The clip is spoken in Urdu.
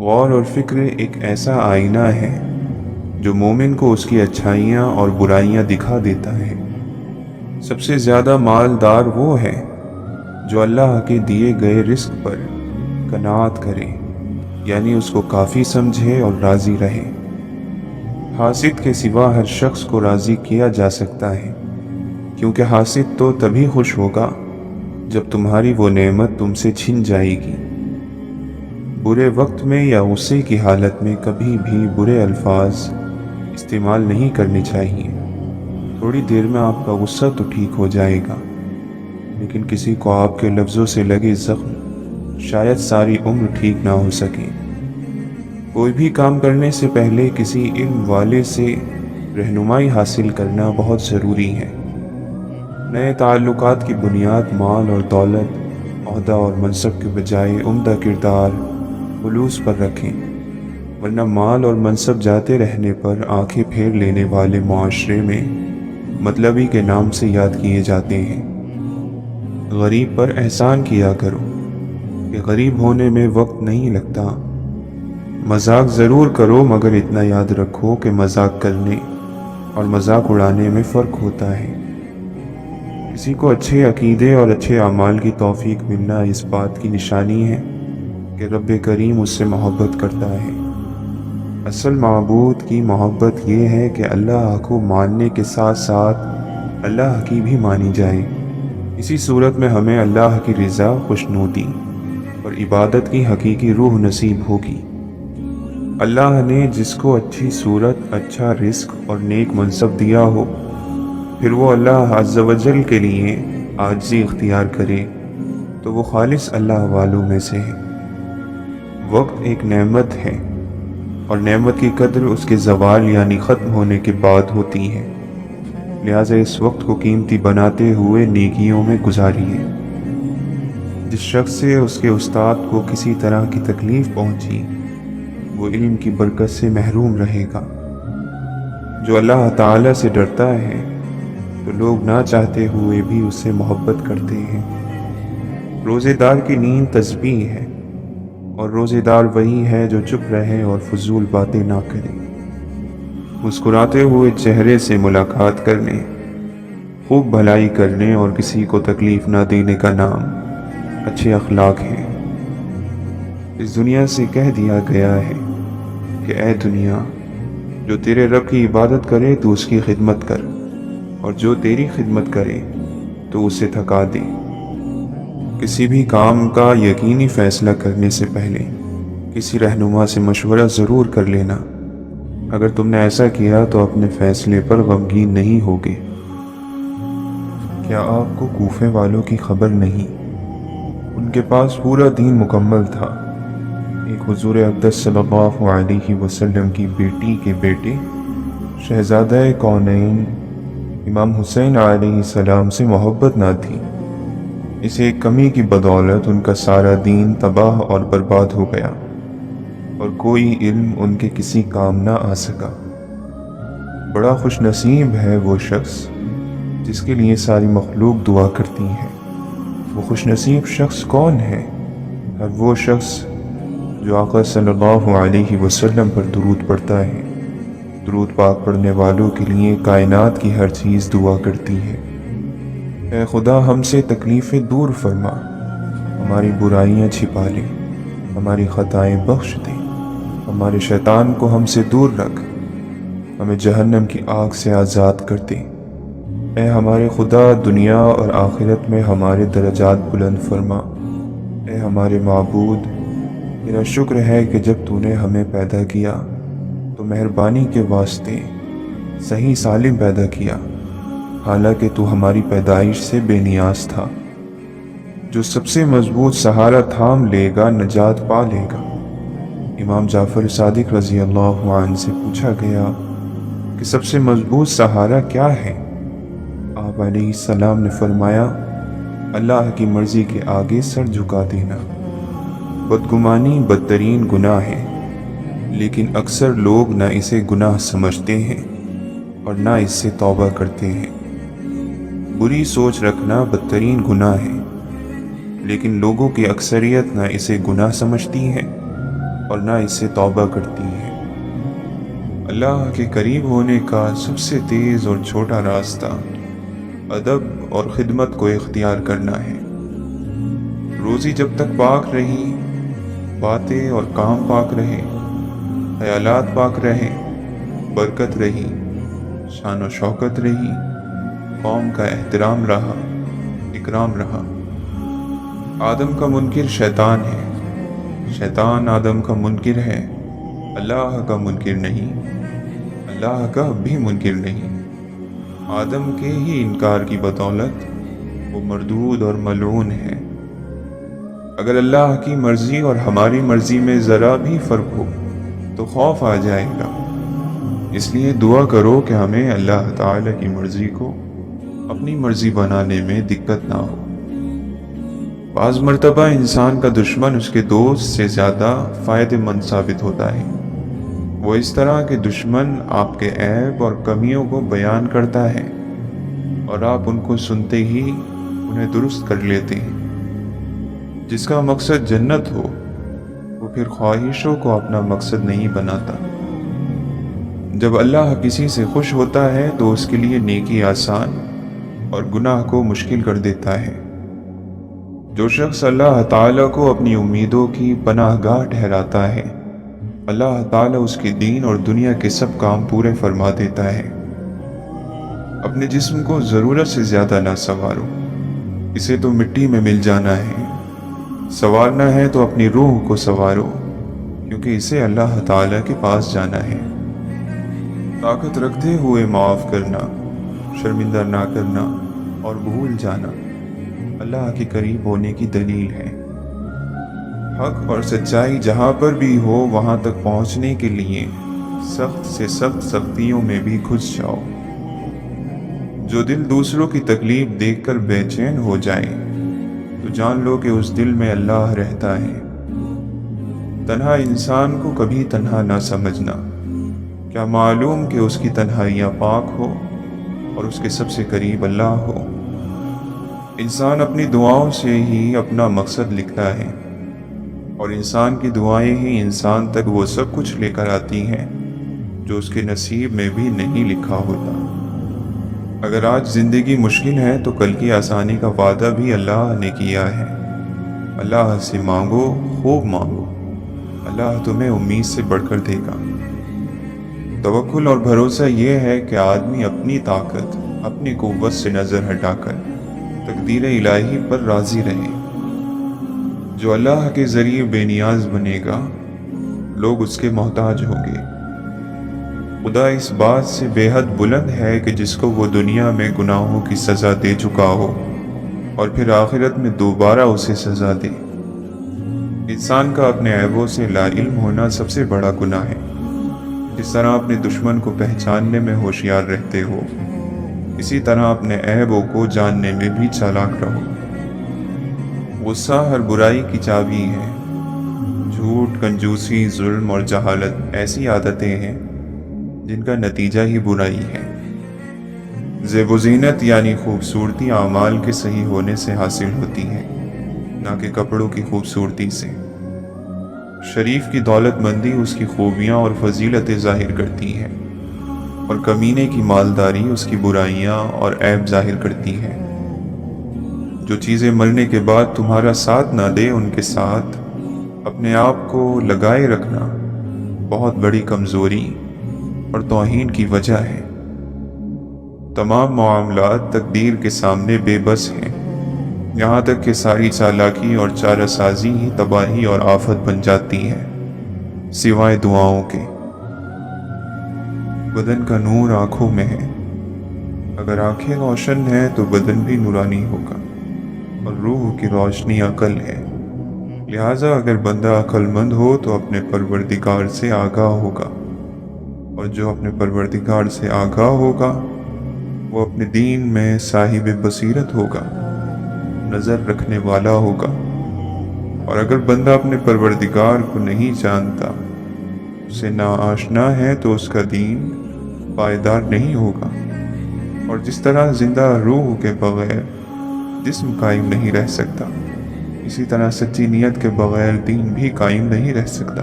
غور اور فکر ایک ایسا آئینہ ہے جو مومن کو اس کی اچھائیاں اور برائیاں دکھا دیتا ہے۔ سب سے زیادہ مالدار وہ ہے جو اللہ کے دیے گئے رزق پر قناعت کرے، یعنی اس کو کافی سمجھے اور راضی رہے۔ حاسد کے سوا ہر شخص کو راضی کیا جا سکتا ہے، کیونکہ حاسد تو تبھی خوش ہوگا جب تمہاری وہ نعمت تم سے چھن جائے گی۔ برے وقت میں یا غصے کی حالت میں کبھی بھی برے الفاظ استعمال نہیں کرنے چاہیے۔ تھوڑی دیر میں آپ کا غصہ تو ٹھیک ہو جائے گا، لیکن کسی کو آپ کے لفظوں سے لگے زخم شاید ساری عمر ٹھیک نہ ہو سکے۔ کوئی بھی کام کرنے سے پہلے کسی علم والے سے رہنمائی حاصل کرنا بہت ضروری ہے۔ نئے تعلقات کی بنیاد مال اور دولت، عہدہ اور منصب کے بجائے عمدہ کردار، خلوص پر رکھیں، ورنہ مال اور منصب جاتے رہنے پر آنکھیں پھیر لینے والے معاشرے میں مطلبی کے نام سے یاد کیے جاتے ہیں۔ غریب پر احسان کیا کرو کہ غریب ہونے میں وقت نہیں لگتا۔ مذاق ضرور کرو، مگر اتنا یاد رکھو کہ مذاق کرنے اور مذاق اڑانے میں فرق ہوتا ہے۔ کسی کو اچھے عقیدے اور اچھے اعمال کی توفیق ملنا اس بات کی نشانی ہے کہ رب کریم اس سے محبت کرتا ہے۔ اصل معبود کی محبت یہ ہے کہ اللہ کو ماننے کے ساتھ ساتھ اللہ کی بھی مانی جائے۔ اسی صورت میں ہمیں اللہ کی رضا، خوشنودی اور عبادت کی حقیقی روح نصیب ہوگی۔ اللہ نے جس کو اچھی صورت، اچھا رزق اور نیک منصب دیا ہو، پھر وہ اللہ عز و جل کے لیے عاجزی اختیار کرے تو وہ خالص اللہ والوں میں سے ہے۔ وقت ایک نعمت ہے، اور نعمت کی قدر اس کے زوال یعنی ختم ہونے کے بعد ہوتی ہے۔ لہٰذا اس وقت کو قیمتی بناتے ہوئے نیکیوں میں گزاریے۔ جس شخص سے اس کے استاد کو کسی طرح کی تکلیف پہنچی، وہ علم کی برکت سے محروم رہے گا۔ جو اللہ تعالیٰ سے ڈرتا ہے تو لوگ نہ چاہتے ہوئے بھی اس سے محبت کرتے ہیں۔ روزے دار کی نیند تسبیح ہے، اور روزے دار وہی ہے جو چپ رہے اور فضول باتیں نہ کرے۔ مسکراتے ہوئے چہرے سے ملاقات کرنے، خوب بھلائی کرنے اور کسی کو تکلیف نہ دینے کا نام اچھے اخلاق ہیں۔ اس دنیا سے کہہ دیا گیا ہے کہ اے دنیا، جو تیرے رب کی عبادت کرے تو اس کی خدمت کر، اور جو تیری خدمت کرے تو اسے تھکا دے۔ کسی بھی کام کا یقینی فیصلہ کرنے سے پہلے کسی رہنما سے مشورہ ضرور کر لینا۔ اگر تم نے ایسا کیا تو اپنے فیصلے پر غمگین نہیں ہوگے۔ کیا آپ کو کوفے والوں کی خبر نہیں؟ ان کے پاس پورا دین مکمل تھا۔ ایک حضور اقدس صلی اللہ علیہ وسلم کی بیٹی کے بیٹے شہزادہ کونین امام حسین علیہ السلام سے محبت نہ تھی۔ اس ایک کمی کی بدولت ان کا سارا دین تباہ اور برباد ہو گیا، اور کوئی علم ان کے کسی کام نہ آ سکا۔ بڑا خوش نصیب ہے وہ شخص جس کے لیے ساری مخلوق دعا کرتی ہے۔ وہ خوش نصیب شخص کون ہے؟ ہر وہ شخص جو آقا صلی اللہ علیہ وسلم پر درود پڑھتا ہے۔ درود پاک پڑھنے والوں کے لیے کائنات کی ہر چیز دعا کرتی ہے۔ اے خدا، ہم سے تکلیفیں دور فرما، ہماری برائیاں چھپا لے، ہماری خطائیں بخش دے، ہمارے شیطان کو ہم سے دور رکھ، ہمیں جہنم کی آگ سے آزاد کر دے۔ اے ہمارے خدا، دنیا اور آخرت میں ہمارے درجات بلند فرما۔ اے ہمارے معبود، تیرا شکر ہے کہ جب تو نے ہمیں پیدا کیا تو مہربانی کے واسطے صحیح سالم پیدا کیا، حالانکہ تو ہماری پیدائش سے بے نیاز تھا۔ جو سب سے مضبوط سہارا تھام لے گا نجات پا لے گا۔ امام جعفر صادق رضی اللہ عنہ سے پوچھا گیا کہ سب سے مضبوط سہارا کیا ہے؟ آپ علیہ السلام نے فرمایا، اللہ کی مرضی کے آگے سر جھکا دینا۔ بدگمانی بدترین گناہ ہے، لیکن اکثر لوگ نہ اسے گناہ سمجھتے ہیں اور نہ اس سے توبہ کرتے ہیں۔ بری سوچ رکھنا بدترین گناہ ہے، لیکن لوگوں کی اکثریت نہ اسے گناہ سمجھتی ہے اور نہ اس سے توبہ کرتی ہیں۔ اللہ کے قریب ہونے کا سب سے تیز اور چھوٹا راستہ ادب اور خدمت کو اختیار کرنا ہے۔ روزی جب تک پاک رہی، باتیں اور کام پاک رہے، خیالات پاک رہے، برکت رہی، شان و شوکت رہی، قوم کا احترام رہا، اکرام رہا۔ آدم کا منکر شیطان ہے، شیطان آدم کا منکر ہے، اللہ کا منکر نہیں، اللہ کا بھی منکر نہیں۔ آدم کے ہی انکار کی بدولت وہ مردود اور ملعون ہے۔ اگر اللہ کی مرضی اور ہماری مرضی میں ذرا بھی فرق ہو تو خوف آ جائے گا۔ اس لیے دعا کرو کہ ہمیں اللہ تعالی کی مرضی کو اپنی مرضی بنانے میں دقت نہ ہو۔ بعض مرتبہ انسان کا دشمن اس کے دوست سے زیادہ فائدہ مند ثابت ہوتا ہے۔ وہ اس طرح کے دشمن آپ کے عیب اور کمیوں کو بیان کرتا ہے اور آپ ان کو سنتے ہی انہیں درست کر لیتے ہیں۔ جس کا مقصد جنت ہو وہ پھر خواہشوں کو اپنا مقصد نہیں بناتا۔ جب اللہ کسی سے خوش ہوتا ہے تو اس کے لیے نیکی آسان اور گناہ کو مشکل کر دیتا ہے۔ جو شخص اللہ تعالیٰ کو اپنی امیدوں کی پناہ گاہ ٹھہراتا ہے، اللہ تعالیٰ اس کے دین اور دنیا کے سب کام پورے فرما دیتا ہے۔ اپنے جسم کو ضرورت سے زیادہ نہ سنوارو، اسے تو مٹی میں مل جانا ہے۔ سنوارنا ہے تو اپنی روح کو سنوارو، کیونکہ اسے اللہ تعالیٰ کے پاس جانا ہے۔ طاقت رکھتے ہوئے معاف کرنا، شرمندہ نہ کرنا اور بھول جانا اللہ کے قریب ہونے کی دلیل ہے۔ حق اور سچائی جہاں پر بھی ہو وہاں تک پہنچنے کے لیے سخت سے سخت سختیوں میں بھی گھس جاؤ۔ جو دل دوسروں کی تکلیف دیکھ کر بے چین ہو جائے تو جان لو کہ اس دل میں اللہ رہتا ہے۔ تنہا انسان کو کبھی تنہا نہ سمجھنا، کیا معلوم کہ اس کی تنہائیاں پاک ہو اور اس کے سب سے قریب اللہ ہو۔ انسان اپنی دعاؤں سے ہی اپنا مقصد لکھتا ہے، اور انسان کی دعائیں ہی انسان تک وہ سب کچھ لے کر آتی ہیں جو اس کے نصیب میں بھی نہیں لکھا ہوتا۔ اگر آج زندگی مشکل ہے تو کل کی آسانی کا وعدہ بھی اللہ نے کیا ہے۔ اللہ سے مانگو، خوب مانگو، اللہ تمہیں امید سے بڑھ کر دے گا۔ توکل اور بھروسہ یہ ہے کہ آدمی اپنی طاقت، اپنی قوت سے نظر ہٹا کر تقدیر الہی پر راضی رہے۔ جو اللہ کے ذریعے بے نیاز بنے گا، لوگ اس کے محتاج ہوں گے۔ خدا اس بات سے بے حد بلند ہے کہ جس کو وہ دنیا میں گناہوں کی سزا دے چکا ہو اور پھر آخرت میں دوبارہ اسے سزا دے۔ انسان کا اپنے عیبوں سے لا علم ہونا سب سے بڑا گناہ ہے۔ جس طرح اپنے دشمن کو پہچاننے میں ہوشیار رہتے ہو، اسی طرح اپنے عیبوں کو جاننے میں بھی چالاک رہو۔ غصہ ہر برائی کی چابی ہے۔ جھوٹ، کنجوسی، ظلم اور جہالت ایسی عادتیں ہیں جن کا نتیجہ ہی برائی ہے۔ زیب و زینت یعنی خوبصورتی اعمال کے صحیح ہونے سے حاصل ہوتی ہے، نہ کہ کپڑوں کی خوبصورتی سے۔ شریف کی دولت مندی اس کی خوبیاں اور فضیلتیں ظاہر کرتی ہے، اور کمینے کی مالداری اس کی برائیاں اور عیب ظاہر کرتی ہے۔ جو چیزیں مرنے کے بعد تمہارا ساتھ نہ دے، ان کے ساتھ اپنے آپ کو لگائے رکھنا بہت بڑی کمزوری اور توہین کی وجہ ہے۔ تمام معاملات تقدیر کے سامنے بے بس ہیں، یہاں تک کہ ساری چالاکی اور چارہ سازی ہی تباہی اور آفت بن جاتی ہے، سوائے دعاؤں کے۔ بدن کا نور آنکھوں میں ہے، اگر آنکھیں روشن ہیں تو بدن بھی نورانی ہوگا، اور روح کی روشنی عقل ہے۔ لہٰذا اگر بندہ عقل مند ہو تو اپنے پروردگار سے آگاہ ہوگا، اور جو اپنے پروردگار سے آگاہ ہوگا وہ اپنے دین میں صاحب بصیرت ہوگا، نظر رکھنے والا ہوگا۔ اور اگر بندہ اپنے پروردگار کو نہیں جانتا، اسے ناآشنا ہے، تو اس کا دین پائیدار نہیں ہوگا۔ اور جس طرح زندہ روح کے بغیر جسم قائم نہیں رہ سکتا، اسی طرح سچی نیت کے بغیر دین بھی قائم نہیں رہ سکتا۔